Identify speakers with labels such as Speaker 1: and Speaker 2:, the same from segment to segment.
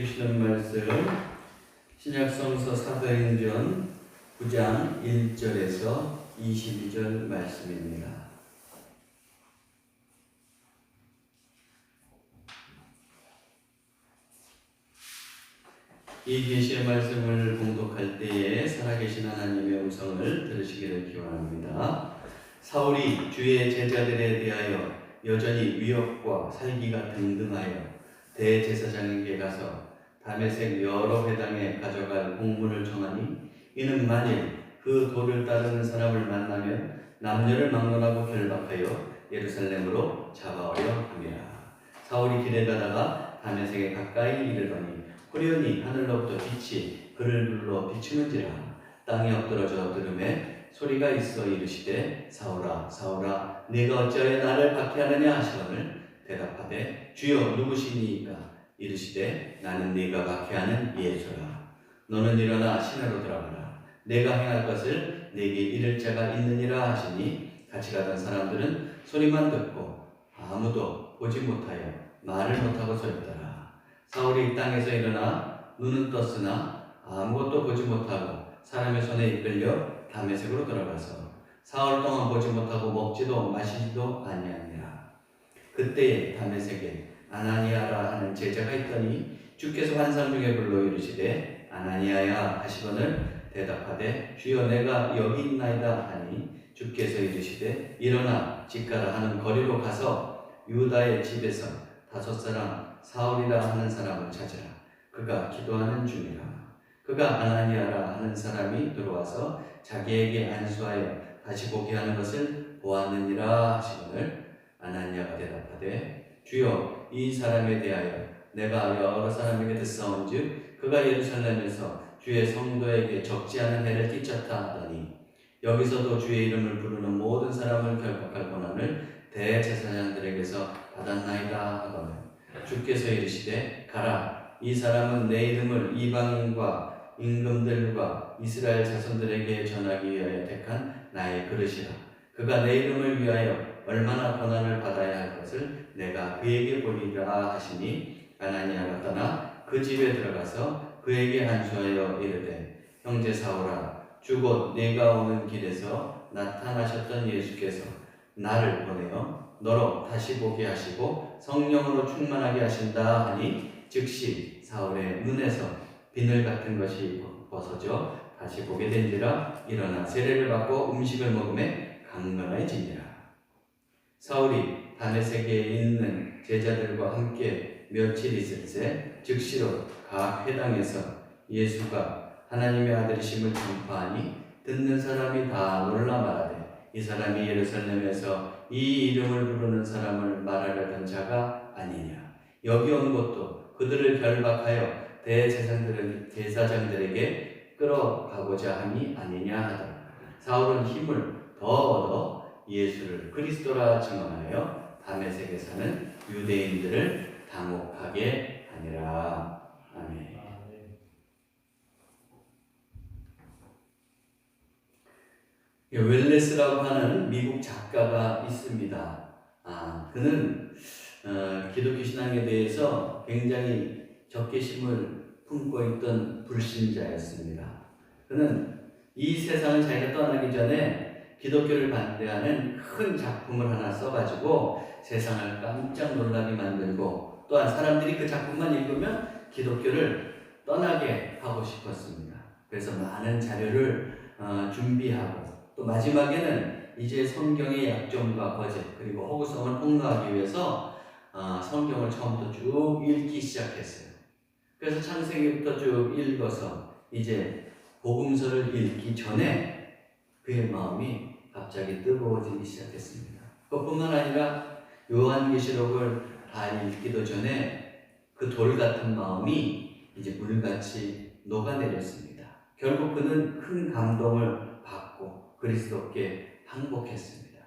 Speaker 1: 주시는 말씀 신약성서 사도행전 9장 1절에서 22절 말씀입니다. 이 계시의 말씀을 봉독할 때에 살아계신 하나님의 음성을 들으시기를 기원합니다. 사울이 주의 제자들에 대하여 여전히 위협과 살기가 등등하여 대제사장에게 가서 다메섹 여러 회당에 가져갈 공문을 청하니 이는 만일 그 도를 따르는 사람을 만나면 남녀를 막론하고 결박하여 예루살렘으로 잡아오려 함이라. 사울이 길에 가다가 다메섹에 가까이 이르더니 호련히 하늘로부터 빛이 그를 둘러 비추는지라. 땅에 엎드러져 들음에 소리가 있어 이르시되 사울아 사울아 네가 어찌하여 나를 박해하느냐 하시거늘 대답하되 주여 누구시니이까. 이르시되 나는 네가 박해하는 예수라. 너는 일어나 시내로 들어가라. 내가 행할 것을 네게 이를 자가 있느니라 하시니 같이 가던 사람들은 소리만 듣고 아무도 보지 못하여 말을 못하고 서 있더라. 사울이 땅에서 일어나 눈은 떴으나 아무것도 보지 못하고 사람의 손에 이끌려 다메섹으로 들어가서 사흘 동안 보지 못하고 먹지도 마시지도 아니하니라. 그때에 다메섹에 아나니아라 하는 제자가 있더니 주께서 환상 중에 불러 이르시되 아나니아야 하시거늘 대답하되 주여 내가 여기 있나이다 하니 주께서 이르시되 일어나 집가라 하는 거리로 가서 유다의 집에서 5사람 사울이라 하는 사람을 찾으라. 그가 기도하는 중이라. 그가 아나니아라 하는 사람이 들어와서 자기에게 안수하여 다시 보게 하는 것을 보았느니라 하시거늘 아나니아가 대답하되 주여 이 사람에 대하여 내가 여러 사람에게 듣사온즉 그가 예루살렘에서 주의 성도에게 적지 않은 해를 끼쳤다 하더니 여기서도 주의 이름을 부르는 모든 사람을 결박할 권한을 대제사장들에게서 받았나이다 하거늘 주께서 이르시되 가라. 이 사람은 내 이름을 이방인과 임금들과 이스라엘 자손들에게 전하기 위하여 택한 나의 그릇이라. 그가 내 이름을 위하여 얼마나 권한을 받아야 할 것을 내가 그에게 보리라 하시니 아나니아가 떠나 그 집에 들어가서 그에게 안수하여 이르되 형제 사울아 주 곧 네가 오는 길에서 나타나셨던 예수께서 나를 보내어 너로 다시 보게 하시고 성령으로 충만하게 하신다 하니 즉시 사울의 눈에서 비늘 같은 것이 벗어져 다시 보게 된지라. 일어나 세례를 받고 음식을 먹음에 강건해지니라. 사울이 다메섹에 있는 제자들과 함께 며칠 있을새 즉시로 각 회당에서 예수가 하나님의 아들이심을 전파하니 듣는 사람이 다 놀라 말하되 이 사람이 예루살렘에서 이 이름을 부르는 사람을 말하려던 자가 아니냐. 여기 온 것도 그들을 결박하여 대제사장들에게 끌어가고자 함이 아니냐 하더라. 사울은 힘을 더 얻어 예수를 그리스도라 증언하여 다메섹에 사는 유대인들을 당혹하게 하니라. 아멘. 웰레스라고 하는 미국 작가가 있습니다. 그는 기독교 신앙에 대해서 굉장히 적개심을 품고 있던 불신자였습니다. 그는 이 세상을 자기가 떠나기 전에 기독교를 반대하는 큰 작품을 하나 써가지고 세상을 깜짝 놀라게 만들고 또한 사람들이 그 작품만 읽으면 기독교를 떠나게 하고 싶었습니다. 그래서 많은 자료를 준비하고 또 마지막에는 이제 성경의 약점과 거짓 그리고 허구성을 폭로하기 위해서 성경을 처음부터 쭉 읽기 시작했어요. 그래서 창세기부터 쭉 읽어서 이제 복음서를 읽기 전에 그의 마음이 갑자기 뜨거워지기 시작했습니다. 그뿐만 아니라 요한계시록을 다 읽기도 전에 그 돌 같은 마음이 이제 물같이 녹아내렸습니다. 결국 그는 큰 감동을 받고 그리스도께 항복했습니다.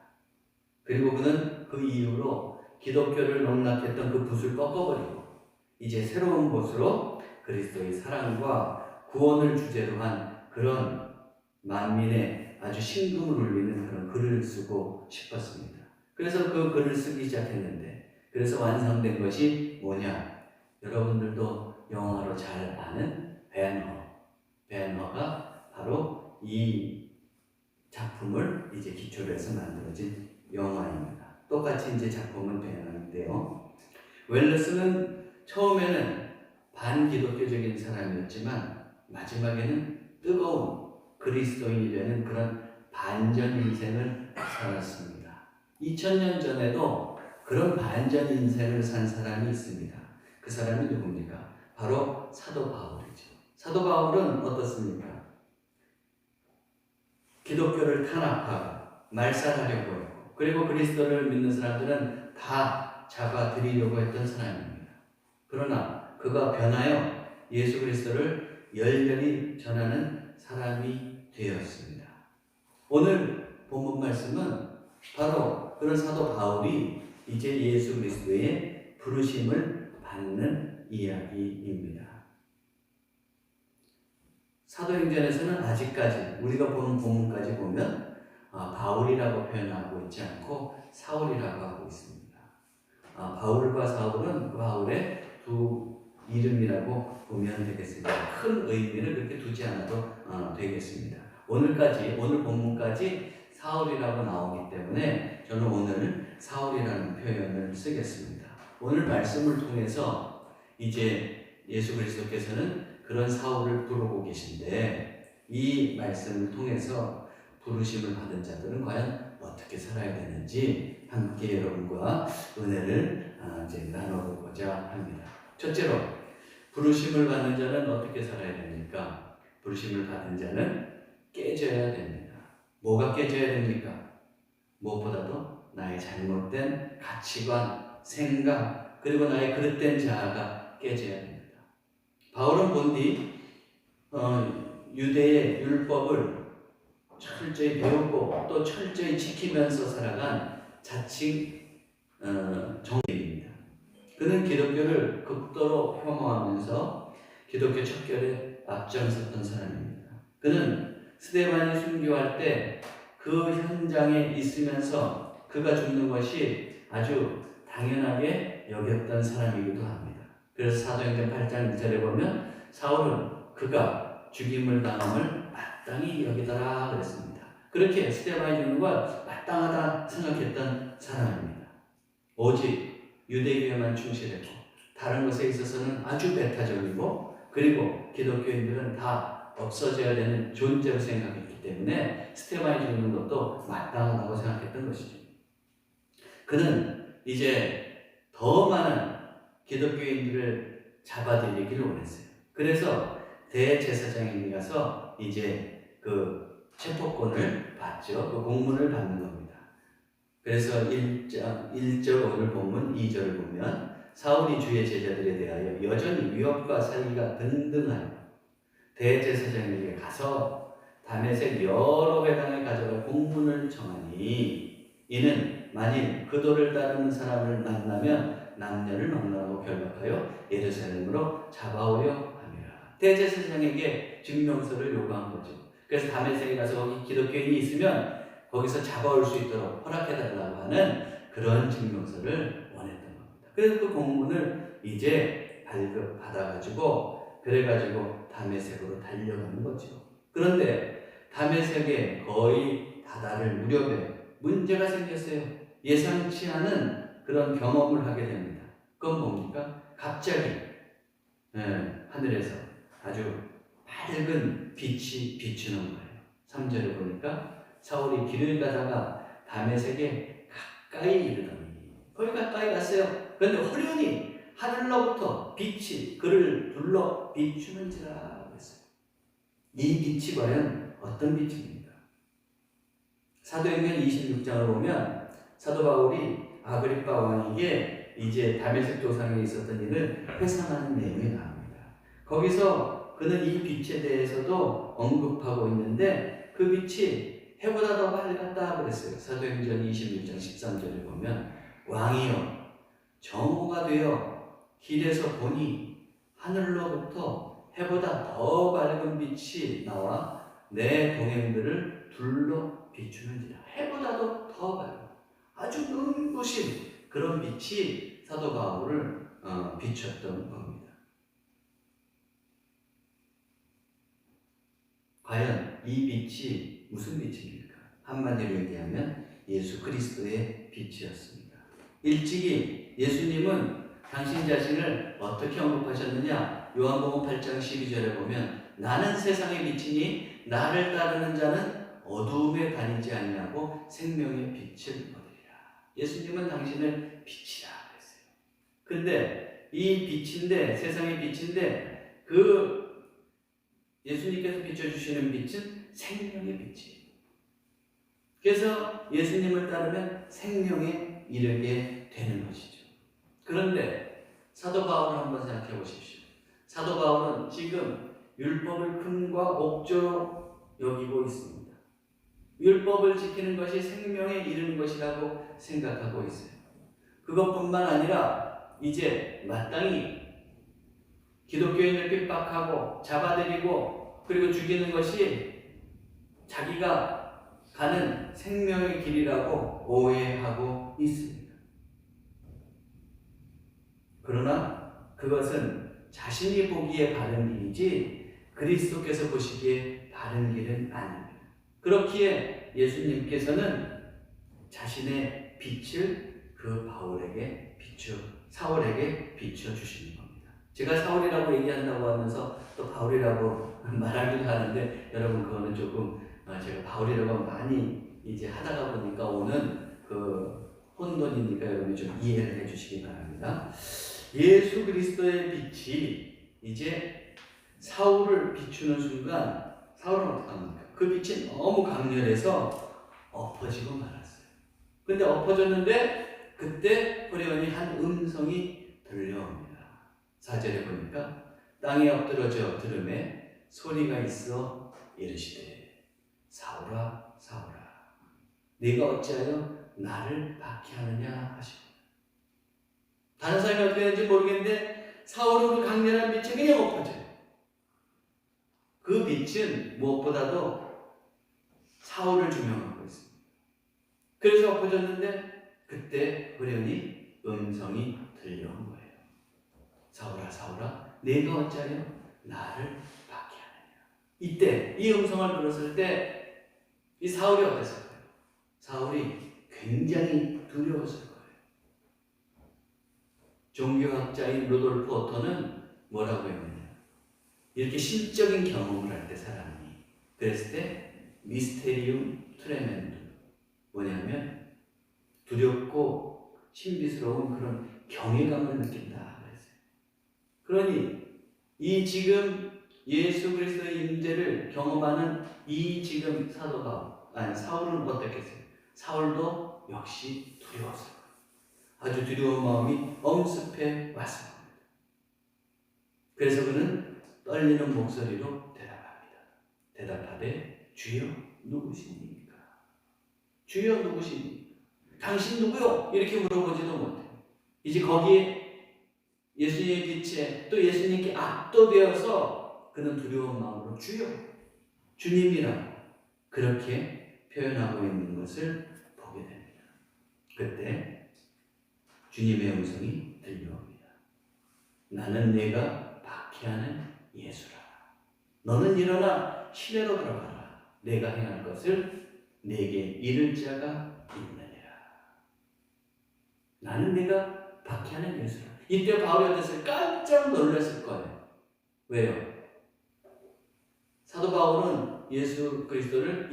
Speaker 1: 그리고 그는 그 이후로 기독교를 농락했던 그 붓을 꺾어버리고 이제 새로운 곳으로 그리스도의 사랑과 구원을 주제로 한 그런 만민의 아주 심금을 울리는 그런 글을 쓰고 싶었습니다. 그래서 그 글을 쓰기 시작했는데 그래서 완성된 것이 뭐냐? 여러분들도 영화로 잘 아는 벤허가 바로 이 작품을 이제 기초로 해서 만들어진 영화입니다. 똑같이 이제 작품은 벤허인데요. 웰러스는 처음에는 반기독교적인 사람이었지만 마지막에는 뜨거운 그리스도인이 되는 그런 반전 인생을 살았습니다. 2000년 전에도 그런 반전 인생을 산 사람이 있습니다. 그 사람이 누굽니까? 바로 사도 바울이죠. 사도 바울은 어떻습니까? 기독교를 탄압하고 말살하려고 했고, 그리고 그리스도를 믿는 사람들은 다 잡아들이려고 했던 사람입니다. 그러나 그가 변하여 예수 그리스도를 열렬히 전하는 사람이 되었습니다. 오늘 본문 말씀은 바로 그런 사도 바울이 이제 예수 그리스도의 부르심을 받는 이야기입니다. 사도행전에서는 아직까지 우리가 보는 본문까지 보면 바울이라고 표현하고 있지 않고 사울이라고 하고 있습니다. 바울과 사울은 바울의 두 이름이라고 보면 되겠습니다. 큰 의미를 그렇게 두지 않아도 되겠습니다. 오늘 본문까지 사울이라고 나오기 때문에 저는 오늘 사울이라는 표현을 쓰겠습니다. 오늘 말씀을 통해서 이제 예수 그리스도께서는 그런 사울을 부르고 계신데, 이 말씀을 통해서 부르심을 받은 자들은 과연 어떻게 살아야 되는지 함께 여러분과 은혜를 이제 나눠보고자 합니다. 첫째로, 부르심을 받는 자는 어떻게 살아야 됩니까? 부르심을 받은 자는 깨져야 됩니다. 뭐가 깨져야 됩니까? 무엇보다도 나의 잘못된 가치관, 생각, 그리고 나의 그릇된 자아가 깨져야 됩니다. 바울은 본디 유대의 율법을 철저히 배우고 또 철저히 지키면서 살아간 자칭 정인입니다. 그는 기독교를 극도로 혐오하면서 기독교 척결에 앞장섰던 사람입니다. 그는 스데반이 순교할 때 그 현장에 있으면서 그가 죽는 것이 아주 당연하게 여겼던 사람이기도 합니다. 그래서 사도행전 8장 1절에 보면 사울은 그가 죽임을 당함을 마땅히 여기더라 그랬습니다. 그렇게 스데반이 죽는 걸 마땅하다 생각했던 사람입니다. 오직 유대교에만 충실했고 다른 것에 있어서는 아주 배타적이고, 그리고 기독교인들은 다 없어져야 되는 존재로 생각했기 때문에 스데반이 죽는 것도 마땅하다고 생각했던 것이죠. 그는 이제 더 많은 기독교인들을 잡아들이기를 원했어요. 그래서 대제사장에 가서 이제 그 체포권을 받죠. 그 공문을 받는 겁니다. 그래서 1절 오늘 본문 2절을 보면 사울이 주의 제자들에 대하여 여전히 위협과 살기가 등등하여 대제사장에게 가서 다메섹 여러 회당에 가져갈 공문을 청하니, 이는 만일 그 도를 따르는 사람을 만나면 남녀를 막론하고 결박하여 예루살렘으로 잡아오려 함이라. 대제사장에게 증명서를 요구한 거죠. 그래서 다메섹에 가서 거기 기독교인이 있으면 거기서 잡아올 수 있도록 허락해달라고 하는 그런 증명서를 원했던 겁니다. 그래서 그 공문을 이제 발급받아가지고 그래가지고 다메섹으로 달려가는 거죠. 그런데 다메섹에 거의 다다를 무렵에 문제가 생겼어요. 예상치 않은 그런 경험을 하게 됩니다. 그건 뭡니까? 갑자기 하늘에서 아주 밝은 빛이 비추는 거예요. 3절에 보니까 사울이 길을 가다가 다메섹에 가까이 이르더니, 거기 가까이 갔어요. 그런데 호련히 하늘로부터 빛이 그를 둘러 비추는지라 했어요. 이 빛이 과연 어떤 빛입니까? 사도행전 26장을 보면 사도 바울이 아그리파 왕에게 이제 다메섹 도상에 있었던 일을 회상하는 내용이 나옵니다. 거기서 그는 이 빛에 대해서도 언급하고 있는데 그 빛이 해보다 더 밝았다 그랬어요. 사도행전 26장 13절에 보면 왕이여 정오가 되어 길에서 보니 하늘로부터 해보다 더 밝은 빛이 나와 내 동행들을 둘러 비추는지라. 해보다도 더 밝은 아주 눈부신 그런 빛이 사도 바울을 비췄던 겁니다. 과연 이 빛이 무슨 빛입니까? 한마디로 얘기하면 예수 그리스도의 빛이었습니다. 일찍이 예수님은 당신 자신을 어떻게 언급하셨느냐? 요한복음 8장 12절에 보면 나는 세상의 빛이니 나를 따르는 자는 어두움에 다니지 아니하고 생명의 빛을 얻으리라. 예수님은 당신을 빛이라 그랬어요. 근데 이 빛인데, 세상의 빛인데 그 예수님께서 비춰주시는 빛은 생명의 빛이에요. 그래서 예수님을 따르면 생명에 이르게 되는 것이죠. 그런데 사도 바울을 한번 생각해 보십시오. 사도 바울은 지금 율법을 금과 옥조로 여기고 있습니다. 율법을 지키는 것이 생명에 이르는 것이라고 생각하고 있어요. 그것뿐만 아니라 이제 마땅히 기독교인을 핍박하고 잡아들이고 그리고 죽이는 것이 자기가 가는 생명의 길이라고 오해하고 있습니다. 그러나 그것은 자신이 보기에 바른 길이지 그리스도께서 보시기에 바른 길은 아닙니다. 그렇기에 예수님께서는 자신의 빛을 그 사울에게 비춰주시는 겁니다. 제가 사울이라고 얘기한다고 하면서 또 바울이라고 말하기도 하는데 여러분 그거는 조금 제가 바울이라고 많이 이제 하다가 보니까 오는 그 혼돈이니까 여러분이 좀 이해를 해주시기 바랍니다. 예수 그리스도의 빛이 이제 사울을 비추는 순간 사울은 어떡합니까? 그 빛이 너무 강렬해서 엎어지고 말았어요. 근데 엎어졌는데 그때 호련히 한 음성이 들려옵니다. 4절에 보니까 땅에 엎드러져 들음에 소리가 있어 이르시되 사울아 사울아 네가 어찌하여 나를 박해하느냐 하시고 다른 사람이 어떻게 되는지 모르겠는데 사울은 그 강렬한 빛에 그냥 엎어져요. 그 빛은 무엇보다도 사울을 조명하고 있습니다. 그래서 엎어졌는데 그때 호련히 음성이 들려온 거예요. 사울아 사울아 네가 어찌하여 나를 박해하느냐. 이때 이 음성을 들었을 때 이 사울이 어땠을까요? 사울이 굉장히 두려웠을 거예요. 종교학자인 루돌프 오토는 뭐라고 했느냐. 이렇게 신적인 경험을 할 때 사람이 그랬을 때 미스테리움 트레멘두 뭐냐면 두렵고 신비스러운 그런 경외감을 느낀다 그랬어요. 그러니 이 지금 예수 그리스도의 임재를 경험하는 이 지금 사울은 어떻겠어요? 사울도 역시 두려웠어요. 아주 두려운 마음이 엄습해 왔습니다. 그래서 그는 떨리는 목소리로 대답합니다. 대답하되 주여 누구십니까? 주여 누구십니까? 당신 누구요? 이렇게 물어보지도 못해요. 이제 거기에 예수님의 빛에 또 예수님께 압도되어서 그는 두려운 마음으로 주여 주님이라고 그렇게 표현하고 있는 것을 보게 됩니다. 그때 주님의 음성이 들려옵니다. 나는 내가 박해하는 예수라. 너는 일어나 시내로 들어가라. 내가 행할 것을 내게 이를 자가 있느니라. 나는 내가 박해하는 예수라. 이때 바울이 어땠어요? 깜짝 놀랐을 거예요. 왜요? 사도 바울은 예수 그리스도를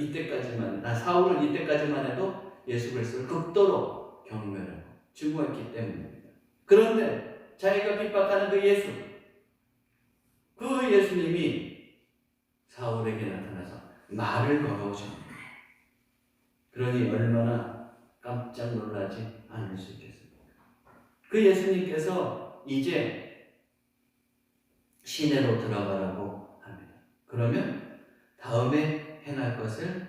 Speaker 1: 사울을 이때까지만 해도 예수 그리스도를 극도로 경멸하고 증오했기 때문입니다. 그런데 자기가 핍박하는 그 예수님이 사울에게 나타나서 말을 걸어오십니다. 그러니 얼마나 깜짝 놀라지 않을 수 있겠습니까? 그 예수님께서 이제 시내로 들어가라고 합니다. 그러면 다음에 행할 것을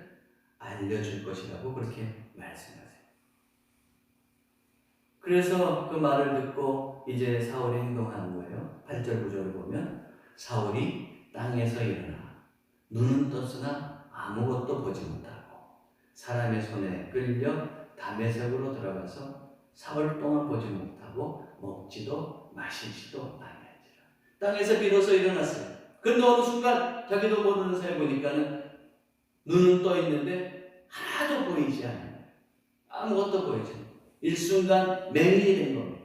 Speaker 1: 알려줄 것이라고 그렇게 말씀하세요. 그래서 그 말을 듣고 이제 사울이 행동하는 거예요. 8절 9절을 보면 사울이 땅에서 일어나 눈은 떴으나 아무것도 보지 못하고 사람의 손에 끌려 다메섹으로 들어가서 사흘 동안 보지 못하고 먹지도 마시지도 아니하니라. 땅에서 비로소 일어났어요. 근데 어느 순간 자기도 모르는 사이에 보니까는 눈은 떠 있는데 하나도 보이지 않아요. 아무것도 보이지 않아요. 일순간 맹인이 된 겁니다.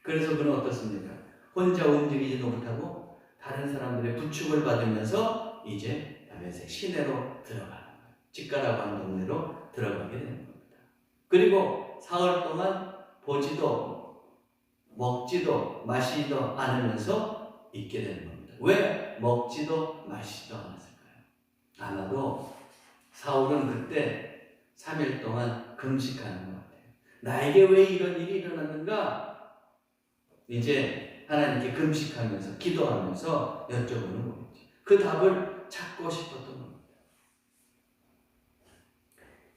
Speaker 1: 그래서 그는 어떻습니까? 혼자 움직이지도 못하고 다른 사람들의 부축을 받으면서 이제 다메섹 시내로 들어가는 거예요. 직가라고 하는 동네로 들어가게 되는 겁니다. 그리고 사흘 동안 보지도 먹지도 마시지도 않으면서 있게 되는 겁니다. 왜 먹지도 마시지도 않았을까요? 아마도 사울은 그때 3일 동안 금식하는 것 같아요. 나에게 왜 이런 일이 일어났는가? 이제 하나님께 금식하면서 기도하면서 여쭤보는 거겠죠. 그 답을 찾고 싶었던 겁니다.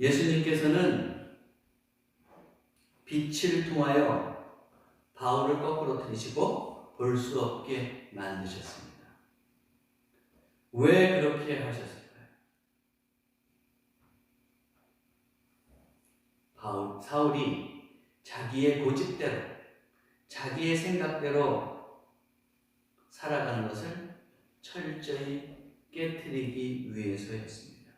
Speaker 1: 예수님께서는 빛을 통하여 바울을 거꾸로 들이시고 볼 수 없게 만드셨습니다. 왜 그렇게 하셨을까요? 사울이 자기의 고집대로, 자기의 생각대로 살아가는 것을 철저히 깨트리기 위해서였습니다.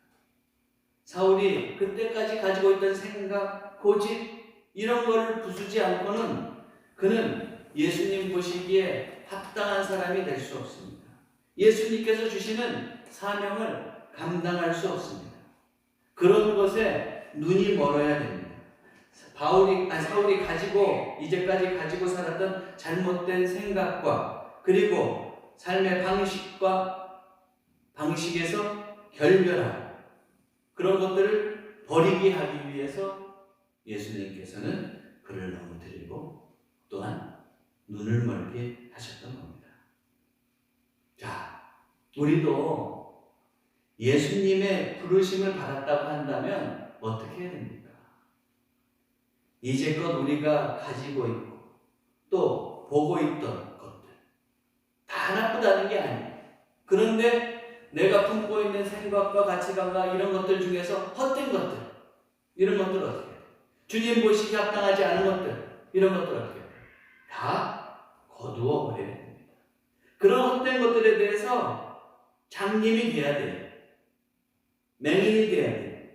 Speaker 1: 사울이 그때까지 가지고 있던 생각, 고집 이런 걸 부수지 않고는 그는 예수님 보시기에 합당한 사람이 될 수 없습니다. 예수님께서 주시는 사명을 감당할 수 없습니다. 그런 것에 눈이 멀어야 됩니다. 사울이 가지고 이제까지 가지고 살았던 잘못된 생각과 그리고 삶의 방식에서 결별하고 그런 것들을 버리게 하기 위해서 예수님께서는 그를 넘어뜨리고 또한 눈을 멀게 하셨던 겁니다. 자, 우리도 예수님의 부르심을 받았다고 한다면 어떻게 해야 됩니까? 이제껏 우리가 가지고 있고 또 보고 있던 것들 다 나쁘다는 게 아니에요. 그런데 내가 품고 있는 생각과 가치관과 이런 것들 중에서 헛된 것들 이런 것들 어떻게 해요? 주님 보시기에 합당하지 않은 것들 이런 것들 어떻게 해요? 다 거두어 버려야 됩니다. 그런 헛된 것들에 대해서 장님이 돼야 돼요. 맹인이 돼야 돼요.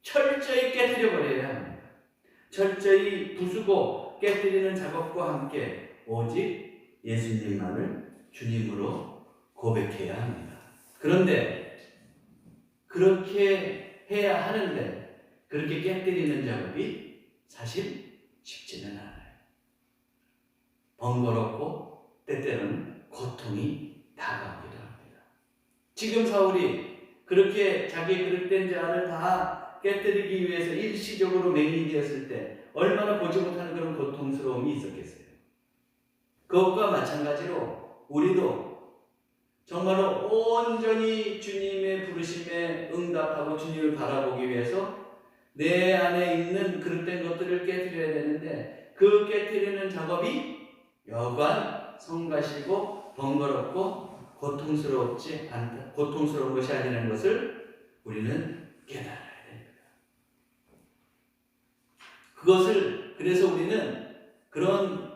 Speaker 1: 철저히 깨뜨려 버려야 합니다. 철저히 부수고 깨뜨리는 작업과 함께 오직 예수님만을 주님으로 고백해야 합니다. 그런데 그렇게 해야 하는데 그렇게 깨뜨리는 작업이 사실 쉽지는 않아요. 번거롭고 때때로는 고통이 다가오기도 합니다. 지금 사울이 그렇게 자기의 그릇된 자를 다 깨뜨리기 위해서 일시적으로 맹인이 되었을 때 얼마나 보지 못하는 그런 고통스러움이 있었겠어요. 그것과 마찬가지로 우리도 정말로 온전히 주님의 부르심에 응답하고 주님을 바라보기 위해서 내 안에 있는 그릇된 것들을 깨뜨려야 되는데 그 깨뜨리는 작업이 여간 성가시고 번거롭고 고통스러운 것이 아니라는 것을 우리는 깨달아야 됩니다. 그래서 우리는 그런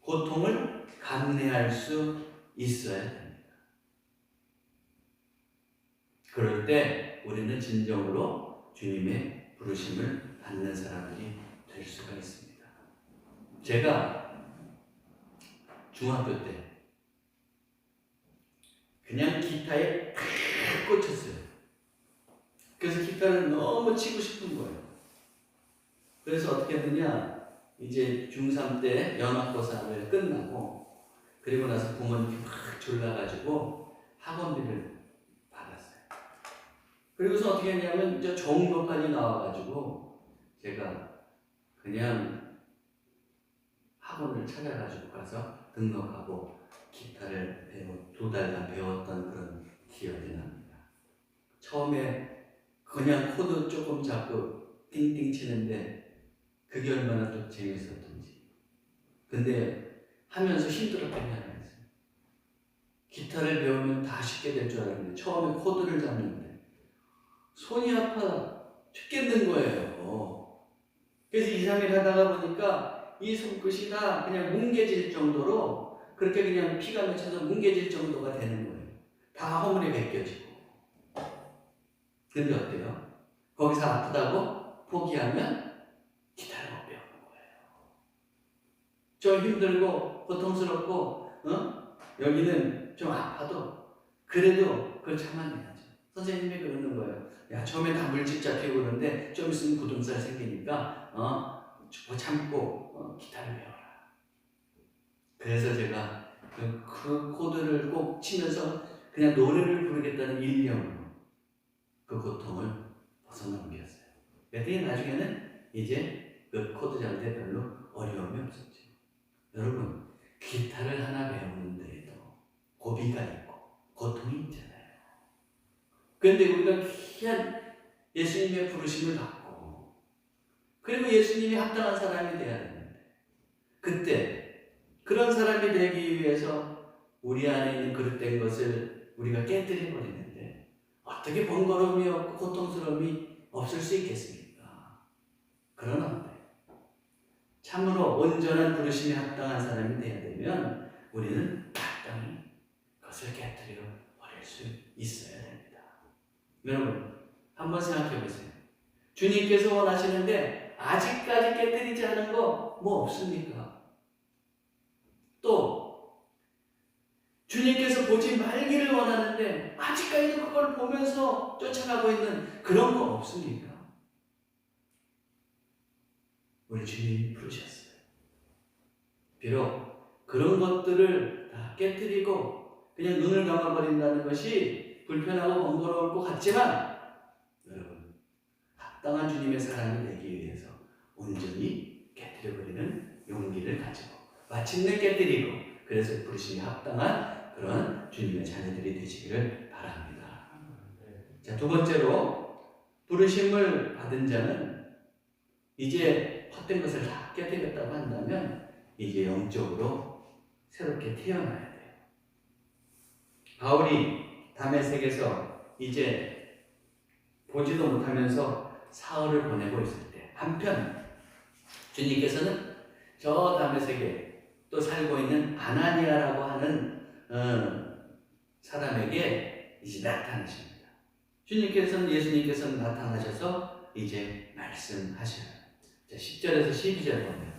Speaker 1: 고통을 감내할 수 있어야 됩니다. 그럴 때 우리는 진정으로 주님의 부르심을 받는 사람들이 될 수가 있습니다. 제가 중학교 때 그냥 기타에 탁 꽂혔어요. 그래서 기타를 너무 치고 싶은 거예요. 그래서 어떻게 했느냐, 이제 중3 때 연합고사를 끝나고 그리고 나서 부모님께 막 졸라가지고 학원비를 받았어요. 그리고서 어떻게 했냐면 이제 정도까지 나와가지고 제가 그냥 학원을 찾아가지고 가서 등록하고 기타를 2달간 배웠던 그런 기억이 납니다. 처음에 그냥 코드 조금 잡고 띵띵 치는데 그게 얼마나 또 재밌었던지. 근데 하면서 힘들었던 게 하나 있어요. 기타를 배우면 다 쉽게 될 줄 알았는데 처음에 코드를 잡는데 손이 아파 죽겠는 거예요. 그래서 2, 3일 하다가 보니까 이 손끝이 다 그냥 뭉개질 정도로 그렇게 그냥 피가 맺혀서 뭉개질 정도가 되는 거예요. 다 허물이 벗겨지고. 근데 어때요? 거기서 아프다고 포기하면 기타를 못 배우는 거예요. 좀 힘들고 고통스럽고 여기는 좀 아파도 그래도 그걸 참아내야죠. 선생님이 그러는 거예요. 야, 처음에 다 물집 잡히고 그러는데 좀 있으면 굳은살 생기니까 참고 기타를 배워라. 그래서 제가 그 코드를 꼭 치면서 그냥 노래를 부르겠다는 일념으로 그 고통을 벗어넘겼어요. 그랬더니 나중에는 이제 그 코드 잡을 때 별로 어려움이 없었죠. 여러분, 기타를 하나 배우는데도 고비가 있고 고통이 있잖아요. 그런데 우리가 귀한 예수님의 부르심을 받고 그리고 예수님이 합당한 사람이 되어야 되는데 그때 그런 사람이 되기 위해서 우리 안에 있는 그릇된 것을 우리가 깨뜨려 버리는데 어떻게 번거로움이 없고 고통스러움이 없을 수 있겠습니까? 그러나 참으로 온전한 부르심에 합당한 사람이 되어야 되면 우리는 마땅히 그것을 깨뜨려 버릴 수 있어야 됩니다. 여러분, 한번 생각해 보세요. 주님께서 원하시는데 아직까지 깨뜨리지 않은 거 뭐 없습니까? 또 주님께서 보지 말기를 원하는데 아직까지도 그걸 보면서 쫓아가고 있는 그런 거 없습니까? 우리 주님이 부르셨어요. 비록 그런 것들을 다 깨뜨리고 그냥 눈을 감아버린다는 것이 불편하고 번거로울 것 같지만 여러분, 합당한 주님의 사람이 되기 위해서 온전히 깨뜨려버리는 용기를 가지고 마침내 깨뜨리고 그래서 부르심이 합당한 그런 주님의 자녀들이 되시기를 바랍니다. 자, 두 번째로 부르심을 받은 자는 이제 헛된 것을 다 깨뜨렸다고 한다면 이제 영적으로 새롭게 태어나야 돼요. 바울이 다메섹에서 이제 보지도 못하면서 사흘을 보내고 있을 때 한편 주님께서는 저 다메섹에 또 살고 있는 아나니아라고 하는 사람에게 이제 나타나십니다. 예수님께서는 나타나셔서 이제 말씀하셔요. 10절에서 12절 보면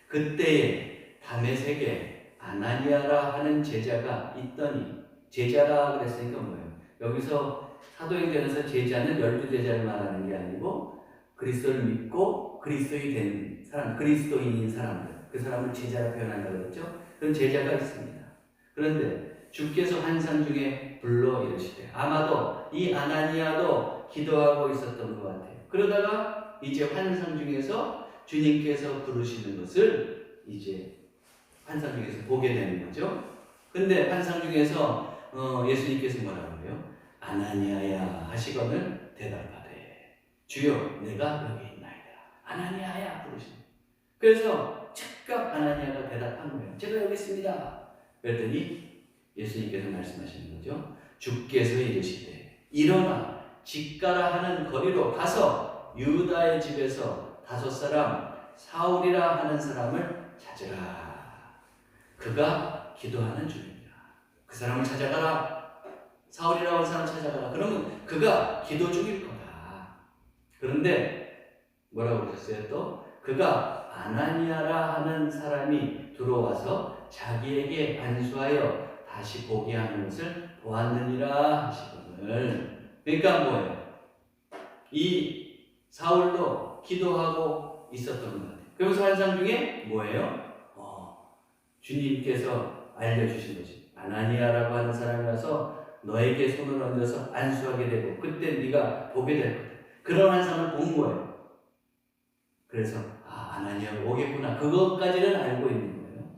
Speaker 1: 그때에 다메섹에 아나니아라 하는 제자가 있더니 제자라 그랬으니까 뭐예요? 여기서 사도행전에서 제자는 12제자를 말하는 게 아니고 그리스도를 믿고 그리스도인이 된 사람, 그리스도인인 사람들, 그 사람을 제자라 표현한다고 그랬죠? 그런 제자가 있습니다. 그런데 주께서 환상 중에 불러 이르시되 아마도 이 아나니아도 기도하고 있었던 것 같아요. 그러다가 이제 환상 중에서 주님께서 부르시는 것을 이제 환상 중에서 보게 되는 거죠. 근데 환상 중에서 예수님께서 뭐라고 해요? 아나니아야 하시거늘 대답하되 주여 내가 여기 있나이다. 아나니아야 부르시네. 그래서 즉각 아나니아가 대답한 거예요. 제가 여기 있습니다. 그랬더니 예수님께서 말씀하시는 거죠. 주께서 이르시되 일어나 직가라 하는 거리로 가서 유다의 집에서 5사람 사울이라 하는 사람을 찾으라. 그가 기도하는 중이다. 그 사람을 찾아가라. 사울이라고 하는 사람 찾아가라. 그러면 그가 기도 중일 거다. 그런데 뭐라고 그러셨어요? 또 그가 아나니아라 하는 사람이 들어와서 자기에게 안수하여 다시 보게 하는 것을 보았느니라 하시거늘. 그러니까 뭐예요? 이 사울도 기도하고 있었던 것 같아요. 그러면서 환상 중에 뭐예요? 주님께서 알려주신 것이 아나니아라고 하는 사람이 와서 너에게 손을 얹어서 안수하게 되고 그때 네가 보게 될 거다. 그런 환상을 본 거예요. 그래서 아나니아가 오겠구나. 그것까지는 알고 있는 거예요.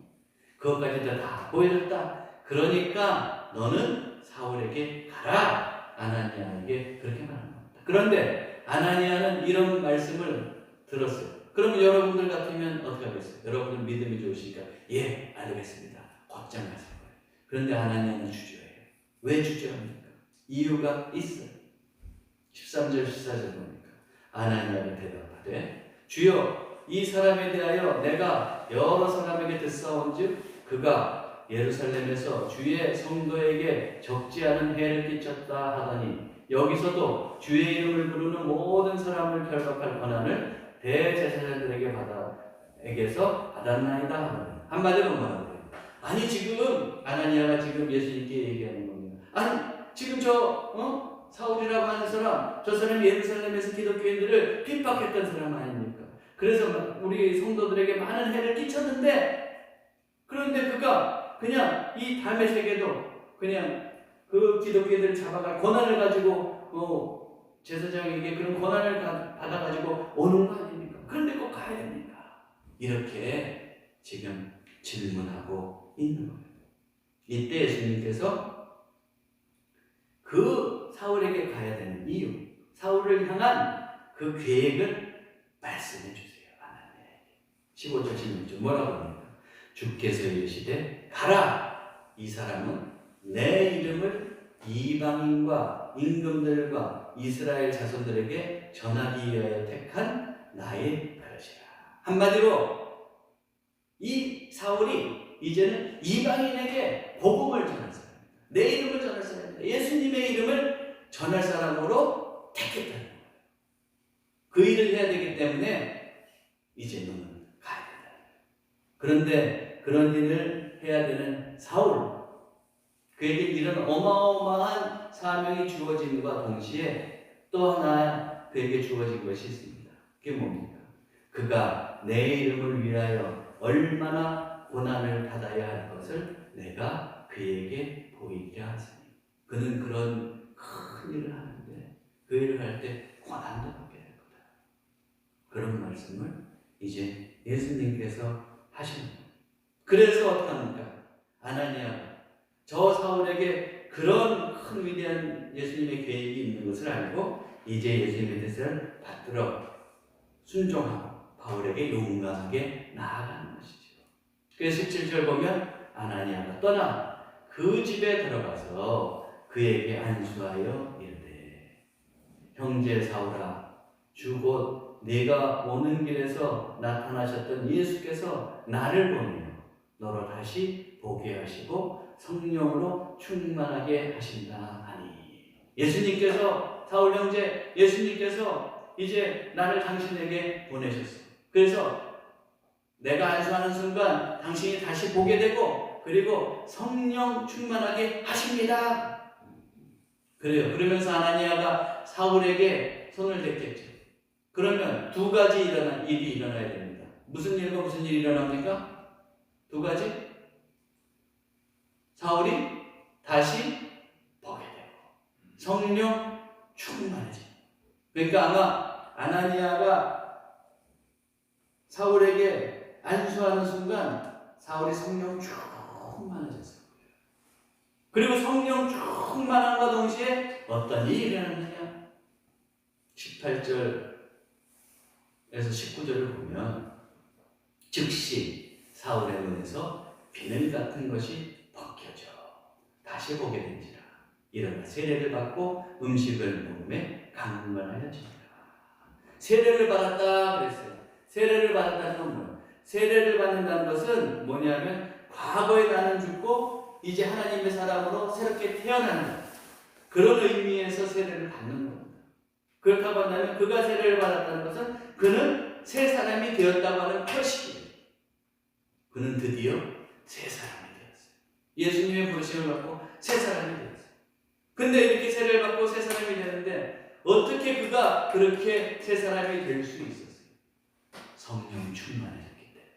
Speaker 1: 그것까지도 다 보여줬다. 그러니까 너는 사울에게 가라. 아나니아에게 그렇게 말하는 겁니다. 그런데 아나니아는 이런 말씀을 들었어요. 그럼 여러분들 같으면 어떻게 하겠어요? 여러분은 믿음이 좋으시니까 예, 알겠습니다. 곧장 가실 거예요. 그런데 아나니아는 주저해요. 왜 주저합니까? 이유가 있어요. 13절 14절 보니까 아나니아가 대답하되 주여 이 사람에 대하여 내가 여러 사람에게 듣사온즉 그가 예루살렘에서 주의 성도에게 적지 않은 해를 끼쳤다 하더니 여기서도 주의 이름을 부르는 모든 사람을 결박할 권한을 대제사장들에게 에게서 받았나이다 하더니 한마디로 뭐라고요? 아니 지금 아나니아가 지금 예수님께 얘기하는 겁니다. 아니 지금 사울이라고 하는 사람, 저 사람이 예루살렘에서 기독교인들을 핍박했던 사람 아닙니까? 그래서 우리 성도들에게 많은 해를 끼쳤는데, 그런데 그가 그냥 이 다메섹에도 그냥 그 기독교인들을 잡아갈 권한을 가지고 제사장에게 그런 권한을 받아가지고 오는 거 아닙니까? 그런데 꼭 가야 됩니까? 이렇게 지금 질문하고 있는 거예요. 이때 예수님께서 그 사울에게 가야 되는 이유, 사울을 향한 그 계획을 말씀해 주세요. 하나님에게. 15절 16절 뭐라고 합니까? 주께서 이르시되 가라. 이 사람은 내 이름을 이방인과 임금들과 이스라엘 자손들에게 전하기 위하여 택한 나의 버릇이라. 한마디로 이 사울이 이제는 이방인에게 복음을 전할 사람입니다. 내 이름을 전할 사람입니다. 예수님의 이름을 전할 사람으로 택했다는 거예요. 그 일을 해야 되기 때문에 이제 너는 가야 된다. 그런데 그런 일을 해야 되는 사울, 그에게 이런 어마어마한 사명이 주어짐과 동시에 또 하나 그에게 주어진 것이 있습니다. 그게 뭡니까? 그가 내 이름을 위하여 얼마나 고난을 받아야 할 것을 내가 그에게 보이게 하시니. 그는 그런 큰 일을 하는데 그 일을 할 때 고난도 받게 될 거다. 그런 말씀을 이제 예수님께서 하시는 거예요. 그래서 어떻게 합니까? 아나니아가 저 사울에게 그런 큰 위대한 예수님의 계획이 있는 것을 알고 이제 예수님의 뜻을 받들어 순종하고 바울에게 용감하게 나아가는 것이죠. 그래서 17절 보면 아나니아가 떠나 그 집에 들어가서 그에게 안수하여 이르되 형제 사울아 주 곧 네가 오는 길에서 나타나셨던 예수께서 나를 보내어 너로 다시 보게 하시고 성령으로 충만하게 하신다 하니. 예수님께서 사울 형제, 예수님께서 이제 나를 당신에게 보내셨어. 그래서 내가 안수하는 순간 당신이 다시 보게 되고 그리고 성령 충만하게 하십니다. 그래요. 그러면서 아나니아가 사울에게 손을 댔겠죠. 그러면 두 가지 일이 일어나야 됩니다. 무슨 일과 무슨 일이 일어납니까? 두 가지. 사울이 다시 보게 되고 성령 충만해지. 그러니까 아마 아나니아가 사울에게 안수하는 순간 사울이 성령 충만해졌어요. 그리고 성령 충만함과 동시에 어떤 일이 일어났느냐? 18절에서 19절을 보면 즉시 사울의 눈에서 비늘 같은 것이 벗겨져 다시 보게 된지라. 일어나 세례를 받고 음식을 먹음에 강건하여지니라. 세례를 받았다 그랬어요. 세례를 받았다는 건 뭐예요? 세례를 받는다는 것은 뭐냐면 과거에 나는 죽고 이제 하나님의 사람으로 새롭게 태어나는 그런 의미에서 세례를 받는 겁니다. 그렇다고 한다면 그가 세례를 받았다는 것은 그는 새 사람이 되었다고 하는 표식이에요. 그는 드디어 새 사람이 되었어요. 예수님의 부르심을 받고 새 사람이 되었어요. 근데 이렇게 세례를 받고 새 사람이 되는데 어떻게 그가 그렇게 새 사람이 될 수 있었어요? 성령 충만해졌기 때문에.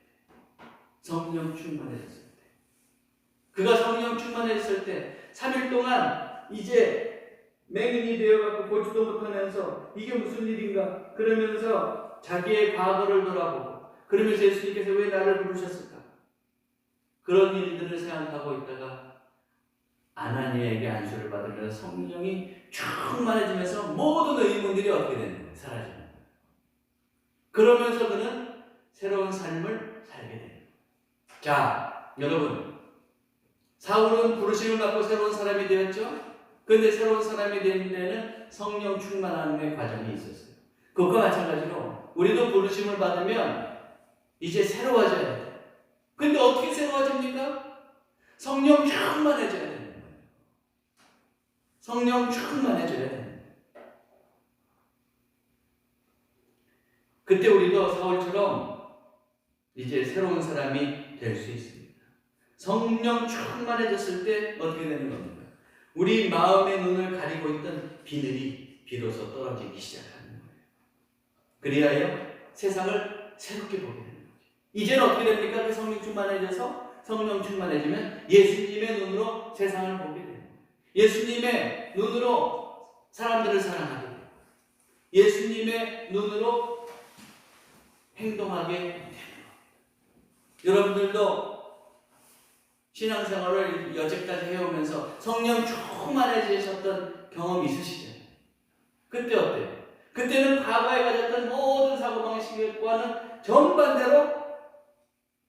Speaker 1: 성령 충만해졌을 때. 그가 성령 충만해졌을 때 3일 동안 이제 맹인이 되어갖고 보지도 못하면서 이게 무슨 일인가 그러면서 자기의 과거를 돌아보고 그러면서 예수님께서 왜 나를 부르셨을까? 그런 일들을 생각하고 있다가 아나니아에게 안수를 받으면서 성령이 충만해지면서 모든 의문들이 어떻게 되는 거예요? 사라지는 거예요. 그러면서 그는 새로운 삶을 살게 돼요. 자, 여러분, 사울은 부르심을 받고 새로운 사람이 되었죠? 그런데 새로운 사람이 되는 데는 성령 충만함의 과정이 있었어요. 그것과 마찬가지로 우리도 부르심을 받으면 이제 새로워져야 돼요. 근데 어떻게 새로워집니까? 성령 충만해져야 되는 거예요. 성령 충만해져야 되는 거예요. 그때 우리도 사울처럼 이제 새로운 사람이 될 수 있습니다. 성령 충만해졌을 때 어떻게 되는 겁니까? 우리 마음의 눈을 가리고 있던 비늘이 비로소 떨어지기 시작하는 거예요. 그리하여 세상을 새롭게 보게 되는 거죠. 이제는 어떻게 됩니까? 그 성령 충만해져서 성령 충만해지면 예수님의 눈으로 세상을 보게 돼요. 예수님의 눈으로 사람들을 사랑하게 돼요. 예수님의 눈으로 행동하게 돼요. 여러분들도 신앙생활을 여태까지 해오면서 성령 충만해지셨던 경험이 있으시죠? 그때 어때요? 그때는 과거에 가졌던 모든 사고방식과는 정반대로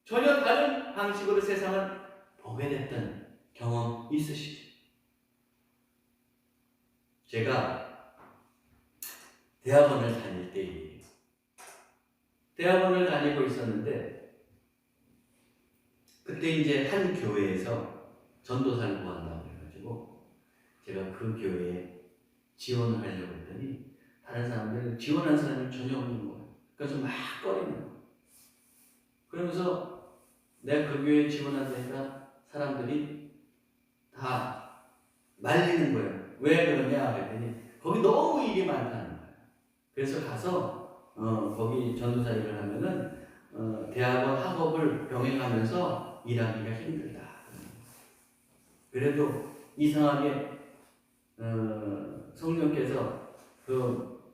Speaker 1: 전혀 다른 방식으로 세상을 보게 됐던 경험 있으시죠? 제가 대학원을 다닐 때예요. 대학원을 다니고 있었는데 그때 이제 한 교회에서 전도사를 구한다고 해가지고 제가 그 교회에 지원을 하려고 했더니 다른 사람들 지원한 사람이 전혀 없는 거예요. 그래서 막 꺼리는 거예요. 그러면서 내가 그 교회에 지원한다니까 사람들이 다 말리는 거예요. 왜 그러냐 그랬더니 거기 너무 일이 많다는 거예요. 그래서 가서 거기 전도사 일을 하면은 대학원 학업을 병행하면서 일하기가 힘들다. 그래도 이상하게 성령께서 그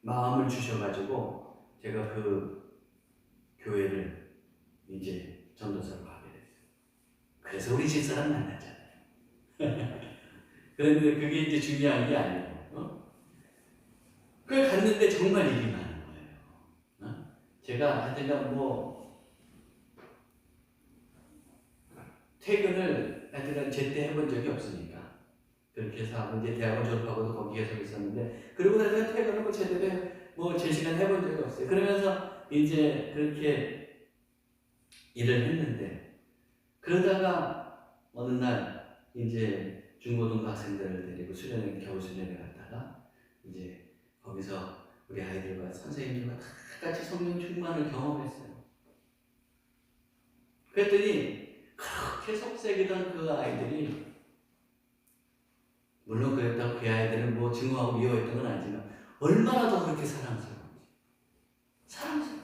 Speaker 1: 마음을 주셔가지고 제가 그 교회를 이제 전도사로 가게 됐어요. 그래서 우리 집사람 만났잖아요. 그런데 그게 이제 중요한 게 아니고, 그걸 갔는데 정말 일이 많은 거예요. 제가 하여튼간 퇴근을 하여튼간 제때 해본 적이 없으니까 그렇게 해서 하고 이제 대학원 졸업하고도 거기 계속 있었는데 그러고 나서 퇴근을 제대로 제 시간 해본 적이 없어요. 그러면서 이제 그렇게 일을 했는데 그러다가 어느 날 이제 중고등부 학생들을 데리고 겨울 수련회 갔다가 이제 거기서 우리 아이들과 선생님들과 다 같이 성령 충만을 경험했어요. 그랬더니 그렇게 속삭이던 그 아이들이 물론 그랬다고 그 아이들은 증오하고 미워했던 건 아니지만 얼마나 더 그렇게 사랑스러운지. 사랑스러워.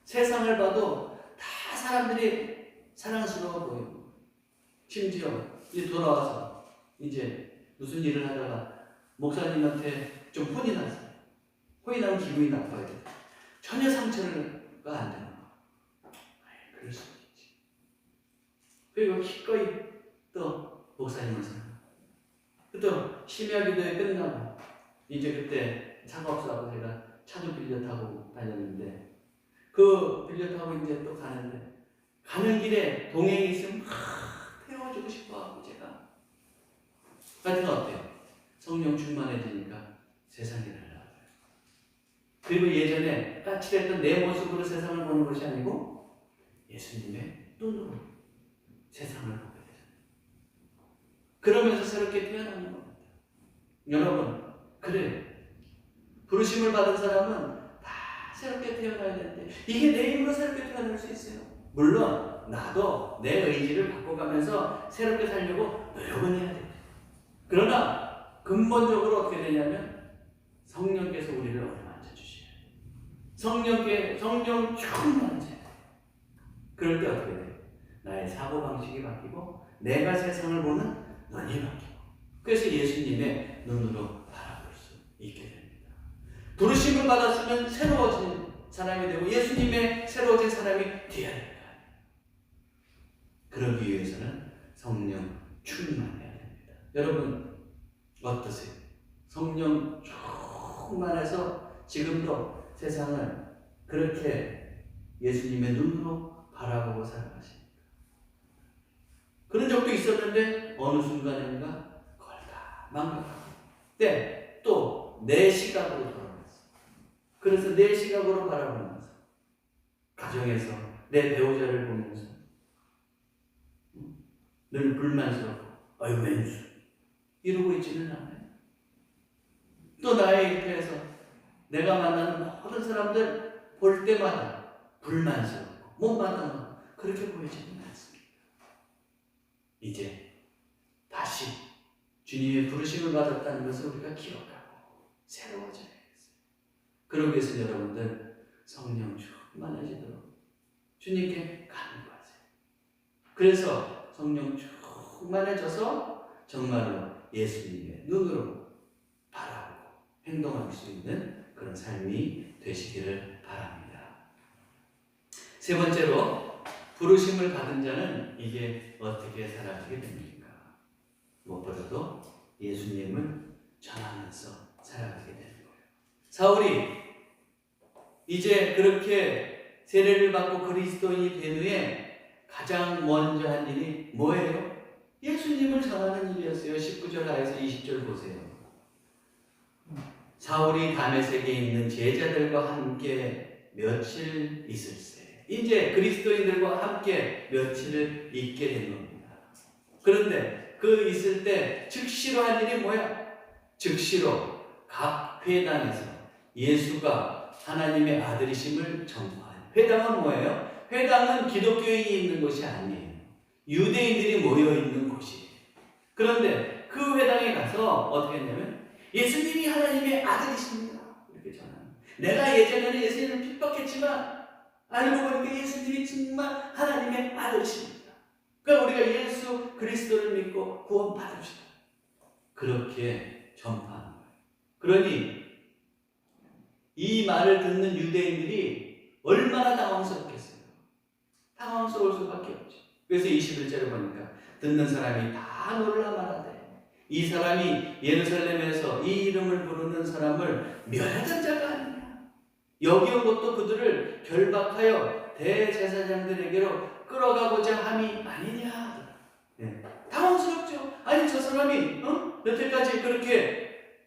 Speaker 1: 세상을 봐도 다 사람들이 사랑스러워 보이고 심지어 이제 돌아와서 이제 무슨 일을 하다가 목사님한테 좀 혼이 났어요. 혼이 나면 기분이 나빠야 돼. 전혀 상처가 안 되는 거. 그럴 수 있지. 그리고 기꺼이 또 목사님을 사랑하고 또 심야기도회 끝나고 이제 그때 차가 없어서 제가 차도 빌려 타고 다녔는데 그 빌려 타고 이제 또 가는데 가는 길에 동행이 있으면 태워주고 싶어하고 제가 하여튼 어때요? 성령 충만해지니까 세상이 달라져요. 그리고 예전에 까칠했던 내 모습으로 세상을 보는 것이 아니고 예수님의 눈으로 세상을 보게 되잖아요. 그러면서 새롭게 태어나는 겁니다. 여러분, 그래요. 부르심을 받은 사람은 다 새롭게 태어나야 되는데 이게 내 힘으로 새롭게 태어날 수 있어요. 물론 나도 내 의지를 바꿔가면서 새롭게 살려고 노력은 해야 돼요. 그러나 근본적으로 어떻게 되냐면 성령께서 우리를 어루만져 주셔야 돼요. 성령 충만해져야 돼요. 그럴 때 어떻게 돼요? 나의 사고방식이 바뀌고 내가 세상을 보는 눈이 바뀌고 그래서 예수님의 눈으로 바라볼 수 있게 됩니다. 부르심을 받았으면 새로워진 사람이 되고 예수님의 새로워진 사람이 되어야 됩니다. 그러기 위해서는 성령 충만해야 됩니다. 여러분 어떠세요? 성령 충만해서 지금도 세상을 그렇게 예수님의 눈으로 바라보고 살아가십니까? 그런 적도 있었는데 어느 순간인가 그걸 다 망각하고 또 내 시각으로 돌아갔어. 그래서 내 시각으로 바라보면서 가정에서 내 배우자를 보면서 늘 불만스럽고 아유 왼수 이러고 있지는 않아요. 또 나의 옆에서 내가 만나는 모든 사람들 볼 때마다 불만스럽고 못마땅하고 그렇게 보이지는 않습니다. 이제 다시 주님의 부르심을 받았다는 것을 우리가 기억하고 새로워져야겠어요. 그러기 위해서 여러분들 성령 충만해지도록 주님께 간구하세요. 그래서 성령 충만해져서 정말로 예수님의 눈으로 바라보고 행동할 수 있는 그런 삶이 되시기를 바랍니다. 세 번째로 부르심을 받은 자는 이제 어떻게 살아가게 됩니까? 무엇보다도 예수님을 전하면서 살아가게 되는 거예요. 사울이 이제 그렇게 세례를 받고 그리스도인이 된 후에 가장 먼저 한 일이 뭐예요? 예수님을 전하는 일이었어요. 19절 하에서 20절 보세요. 사울이 다메섹에 있는 제자들과 함께 며칠 있을세. 이제 그리스도인들과 함께 며칠을 있게 된 겁니다. 그런데 그 있을 때 즉시로 한 일이 뭐야? 즉시로 각 회당에서 예수가 하나님의 아들이심을 전파해요. 회당은 뭐예요? 회당은 기독교인이 있는 곳이 아니에요. 유대인들이 모여 있는 곳이에요. 그런데 그 회당에 가서 어떻게 했냐면 예수님이 하나님의 아들이십니다. 이렇게 전합니다. 내가 예전에는 예수님을 핍박했지만 알고 보니까 예수님이 정말 하나님의 아들이십니다. 그러니까 우리가 예수 그리스도를 믿고 구원 받읍시다. 그렇게 전파하는 거예요. 그러니 이 말을 듣는 유대인들이 얼마나 당황스럽겠어요. 당황스러울 수밖에 없죠. 그래서 21절에 보니까 듣는 사람이 다 놀라 말하되 이 사람이 예루살렘에서 이 이름을 부르는 사람을 멸하던 자가 아니냐. 여기 온 것도 그들을 결박하여 대제사장들에게로 끌어가고자 함이 아니냐. 네. 당황스럽죠. 아니 저 사람이 여태까지 그렇게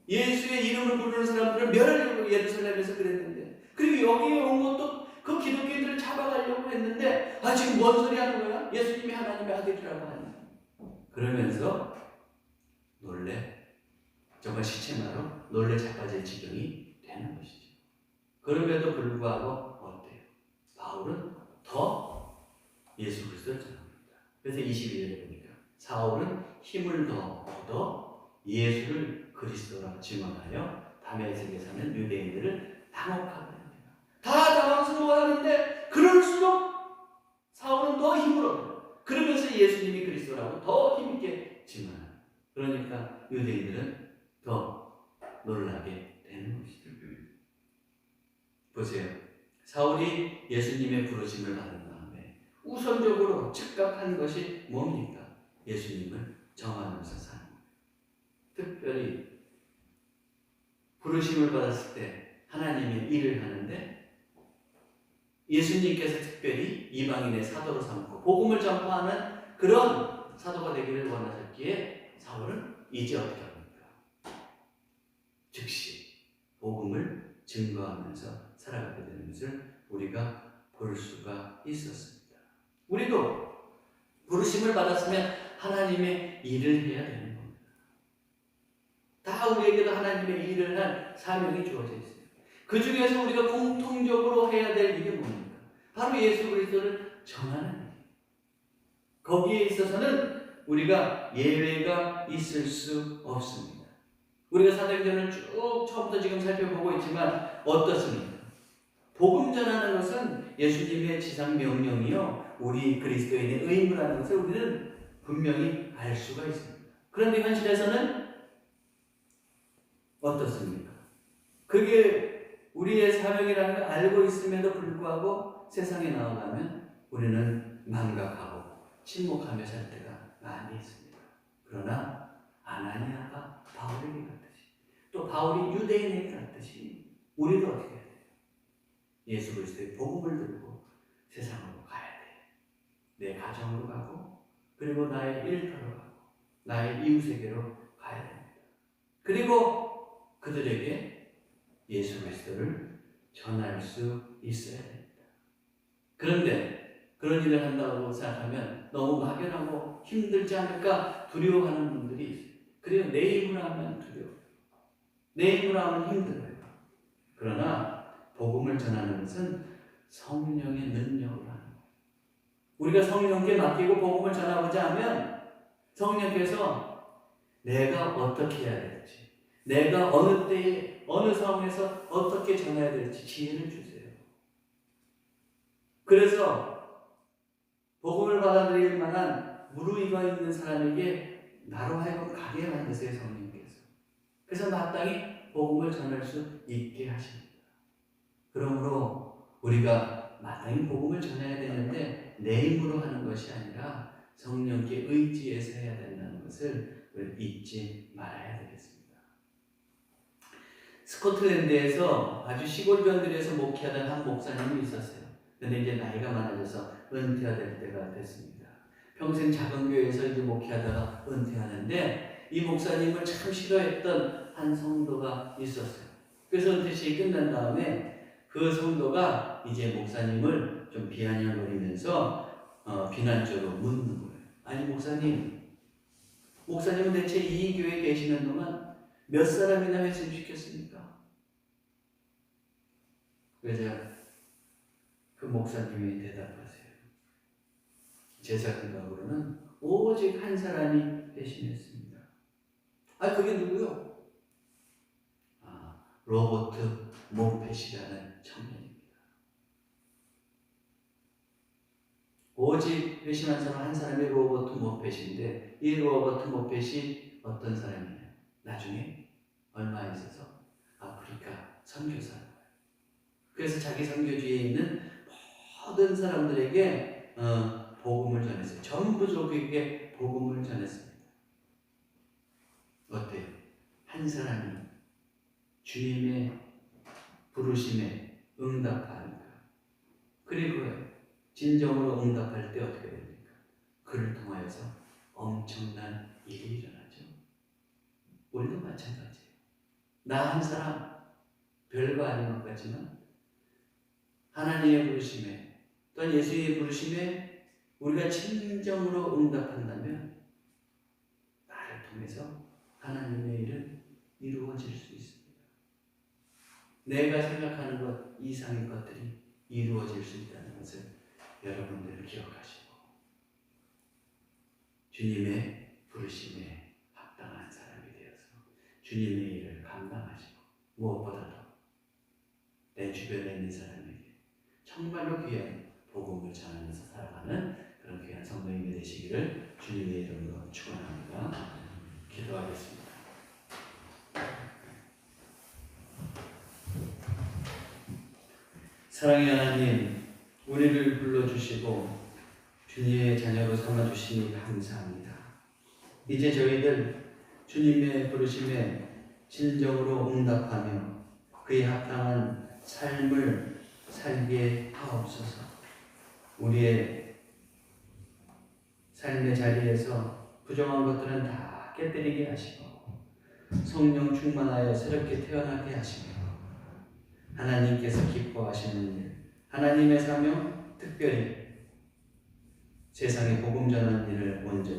Speaker 1: 예수의 이름을 부르는 사람들을 멸하려고 예루살렘에서 그랬는데, 그리고 여기에 온 것도 그 기독교인들을 잡아가려고 했는데 지금 뭔 소리 하는 거야? 예수님이 하나님의 아들이라고 하니. 그러면서 놀래, 정말 시체마로 놀래 자빠질 지경이 되는 것이죠. 그럼에도 불구하고 어때요? 바울은 더 예수 그리스도를 전합니다. 그래서 22절에 보니까 사울은 힘을 더 얻어 예수를 그리스도라고 증언하여 다메섹에 사는 유대인들을 당혹하게 합니다. 다 당황스러워하는데 그럴수록 사울은 더 힘을 얻어요. 그러면서 예수님이 그리스도라고 더 힘있게 증언해요. 그러니까 유대인들은 더 놀라게 되는 것이죠. 보세요. 사울이 예수님의 부르심을 받은 다음에 우선적으로 즉각한 것이 뭡니까? 예수님을 정하면서 사는 거예요. 특별히 부르심을 받았을 때 하나님의 일을 하는데 예수님께서 특별히 이방인의 사도로 삼고 복음을 전파하는 그런 사도가 되기를 원하셨기에 사울은 이제 어떻게 합니까? 즉시 복음을 증거하면서 살아가게 되는 것을 우리가 볼 수가 있었습니다. 우리도 부르심을 받았으면 하나님의 일을 해야 되는 겁니다. 다 우리에게도 하나님의 일을 할 사명이 주어져 있어요. 그 중에서 우리가 공통적으로 해야 될 일이 뭡니까? 바로 예수 그리스도를 전하는 일. 거기에 있어서는 우리가 예외가 있을 수 없습니다. 우리가 사도행전을 쭉 처음부터 지금 살펴보고 있지만 어떻습니까? 복음 전하는 것은 예수님의 지상 명령이요, 우리 그리스도인의 의무라는 것을 우리는 분명히 알 수가 있습니다. 그런데 현실에서는 어떻습니까? 그게 우리의 사명이라는 걸 알고 있음에도 불구하고 세상에 나아가면 우리는 망각하고 침묵하며 살 때가 많이 있습니다. 그러나 아나니아가 바울에게 갔듯이, 또 바울이 유대인에게 갔듯이 우리도 어떻게 해야 돼요? 예수 그리스도의 복음을 들고 세상으로 가야 돼요. 내 가정으로 가고, 그리고 나의 일터로 가고, 나의 이웃에게로 가야 됩니다. 그리고 그들에게 예수 그리스도를 전할 수 있어야 됩니다. 그런데 그런 일을 한다고 생각하면 너무 막연하고 힘들지 않을까 두려워하는 분들이 있어요. 그리고 내 힘으로 하면 두려워요. 내 힘으로 하면 힘들어요. 그러나 복음을 전하는 것은 성령의 능력으로 하는 거예요. 우리가 성령께 맡기고 복음을 전하고자 하면 성령께서 내가 어떻게 해야 될지, 내가 어느 때에 어느 상황에서 어떻게 전해야 될지 지혜를 주세요. 그래서 복음을 받아들일 만한 무르익어 있는 사람에게 나로 하여금 가게 만드세요, 성령께서. 그래서 마땅히 복음을 전할 수 있게 하십니다. 그러므로 우리가 마땅히 복음을 전해야 되는데 내 힘으로 하는 것이 아니라 성령께 의지해서 해야 된다는 것을 잊지 말아야 되겠습니다. 스코틀랜드에서 아주 시골 변들에서 목회하던 한 목사님이 있었어요. 근데 이제 나이가 많아져서 은퇴해야 될 때가 됐습니다. 평생 작은 교회에서 이제 목회하다가 은퇴하는데 이 목사님을 참 싫어했던 한 성도가 있었어요. 그래서 은퇴식이 끝난 다음에 그 성도가 이제 목사님을 좀 비아냥거리면서 비난적으로 묻는 거예요. 아니 목사님은 대체 이 교회에 계시는 동안 몇 사람이나 회심시켰습니까? 그래서 그 목사님이 대답하세요. 제 생각으로는 오직 한 사람이 회심했습니다. 그게 누구요? 로버트 모펫이라는 청년입니다. 오직 회심한 사람 한 사람이 로버트 모펫인데 이 로버트 모펫이 어떤 사람이냐? 나중에 얼마 있어서 아프리카 선교사인 거예요. 그래서 자기 선교지에 있는 모든 사람들에게 복음을 전했어요. 전부 족에게 복음을 전했습니다. 어때요? 한 사람이 주님의 부르심에 응답하니까. 그리고 진정으로 응답할 때 어떻게 됩니까? 그를 통하여서 엄청난 일이 일어나죠. 우리도 마찬가지예요. 나 한 사람 별거 아닌 것 같지만 하나님의 부르심에 또한 예수의 부르심에 우리가 진정으로 응답한다면 나를 통해서 하나님의 일은 이루어질 수 있습니다. 내가 생각하는 것 이상의 것들이 이루어질 수 있다는 것을 여러분들 기억하시고 주님의 부르심에 합당한 사람이 되어서 주님의 일을 감당하시고 무엇보다도 내 주변에 있는 사람에게 정말로 귀한 복음을 전하면서 살아가는 그런 귀한 성도님이 되시기를 주님의 이름으로 축원합니다. 기도하겠습니다. 사랑의 하나님, 우리를 불러주시고 주님의 자녀로 삼아주시니 감사합니다. 이제 저희들 주님의 부르심에 진정으로 응답하며 그에 합당한 삶을 살게 하옵소서. 우리의 삶의 자리에서 부정한 것들은 다 깨뜨리게 하시고 성령 충만하여 새롭게 태어나게 하시며 하나님께서 기뻐하시는 일, 하나님의 사명, 특별히 세상에 복음 전하는 일을 온전히